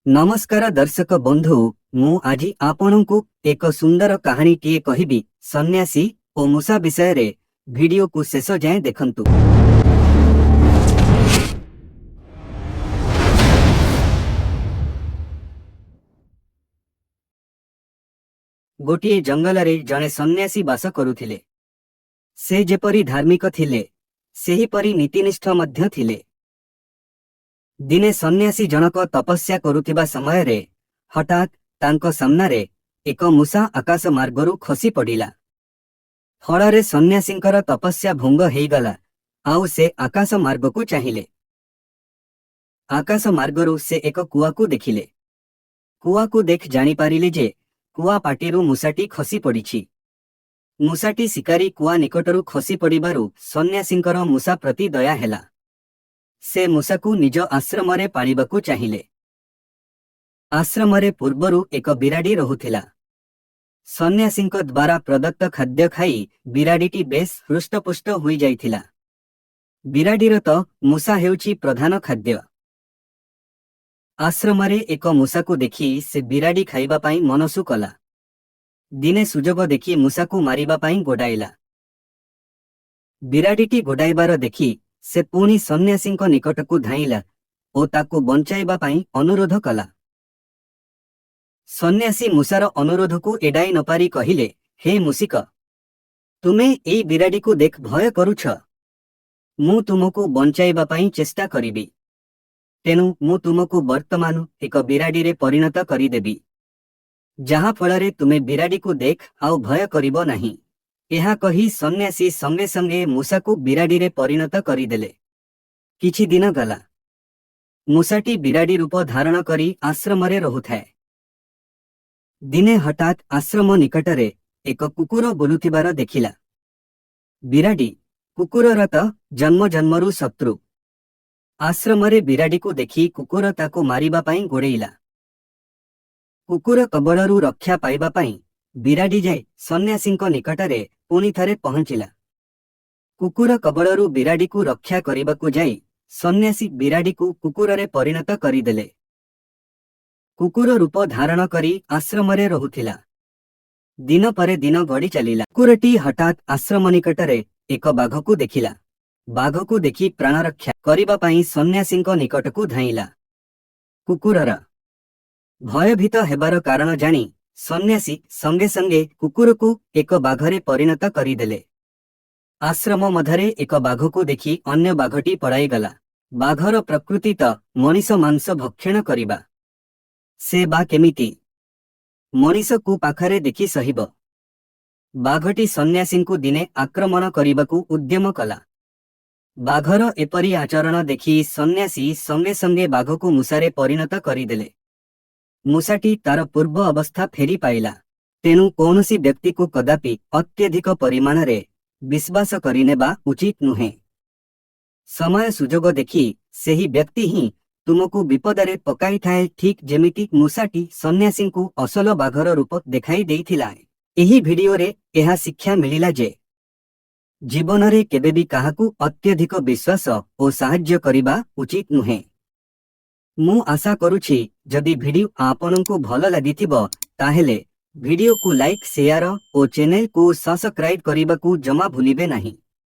नमस्कार दर्शक बंधु मु आजी आपनकु एक सुंदर कहानी टीए कहिबी सन्यासी और मूसा विषय रे वीडियो को शेष जाए देखंतु। गोटिए जंगल रे जने सन्यासी बास करुथिले। से जेपरी धार्मिक थिले सेही परी नीतिनिष्ठ मध्य थिले। दिने सन्यासी जनक तपस्या करुथिबा समय रे हठात तांको सामनारे एक मूसा आकाश मार्गरु खसी पड़िला। फଳରେ सन्यासींकर तपस्या भंग हेगला आउ से आकाश मार्ग को चाहिए। आकाश मार्गरु से एक कुआ को देखिले। कुआ को देख जानी पारिले जे कुआ पाटीरु मूसाटी खसी पड़िछि। मूसाटी शिकारी कुआ निकटरु खसी पड़िबारु सन्यासींकर मूसा प्रति दया हेला। से मूसा को निज आश्रम रे पाळिबाकु चाहिए। आश्रम रे पूर्वरु एक बिराडी रहुथिला। सन्यासींक द्वारा प्रदत्त खाद्य खाई बिराडीटी बेस हृष्टपुष्ट होई जाइथिला। बिराडीर तो मूसा हेउछि प्रधान खाद्य। आश्रम रे एक मूसा को देखि से बिराडी खाइबा पाई मनसु कला। दिने सुजोग देखि मूसा को मारिबा पाई गोडाइला। बिराडीटी गोडाइबार देखि से पुणी सन्यासींक निकटकु धाइला ओ ताकु बंचाइबा पाई अनुरोध कला। सन्यासी मूसार अनुरोध को एडाई न पारी कहिले, हे मूसिक, तुमे एई बिराडी को देख भय करुछ। मु तुमको बंचाइबा पाई चेष्टा करिबी। तेनु मु तुमको वर्तमान एक बिराडी रे परिणत करी देबी। जहा फଳରେ तुमे बिराडी को देख आउ भय करिबो नाही। एहा कही सन्यासी संगे संगे मूसा को बिराडी रे परिणत करिदेले। किछि दिन गला। मूसाटी बिराडी रूप धारण करी आश्रम रे रहुथाए। दिने हठात आश्रम निकटरे एक कुकुर बोलुथिबार देखिला। बिराडी कुकुरर त जन्म जन्मरु शत्रु। आश्रम रे बिराडी को देखि कुकुर ताको मारिबा पाई गोड़ेइला। कुकुर कबळरु रक्षा पाइबा पाई बिराडी जाय सन्यासींक निकटरे पुणी थरे पहुंचिला। कुकुर कबळरु बिराडी को रक्षा करिबाकु जाय सन्यासी बिराडी को कुकुर रे परिणत करिदेले। कुकुर रूप धारण करी आश्रम रे रहुथिला। दिन परे दिन गड़ी चलिला। कुकुरटी हठात आश्रम निकटरे एक बाघ को देखिला। बाघ को देखि प्राण रक्षा करिबा पाई सन्यासींक निकटकु धाइला। कुकुरर भयभीत हेबार कारण जानी सन्यासी संगे संगे कुकुर को एक बाघरे परिणत करिदेले। आश्रम मधरे एक बाघ को देखि अन्य बाघटी पड़ाई गला। बाघर प्रकृति त मनीष मांस भक्षण करिबा। से बा केमिति मनीष को पाखरे देखि सहिब। बाघटी सन्यासी को दिने आक्रमण करिबाकु उद्यम कला। बाघर एपरी आचरण देखि सन्यासी संगे संगे बाघ को मूसारे परिणत करिदेले। मूसाटी तार पूर्व अवस्था फेरी पाइला। तेनु कौनसी व्यक्ति को कदापि अत्यधिक परिमाण रे विश्वास करिनेबा उचित नुहे। समय सुजोग देखि सेही व्यक्ति ही तुमको विपदरे पकाई थाए, ठीक जेमिति मूसाटी सन्यासी को असल बाघर रूप देखाई देइथिला। एही वीडियो रे एहा शिक्षा मिलिला जे जीवन रे केबे भी काहाकू अत्यधिक विश्वास और साहाय्य करिबा उचित नुहे। मु आशा करुछि जदि वीडियो आपनकु भल लागिथिबो ताहेले वीडियो को लाइक शेयर और चैनल को सब्सक्राइब करिबाकू जमा भूलिबे नहीं।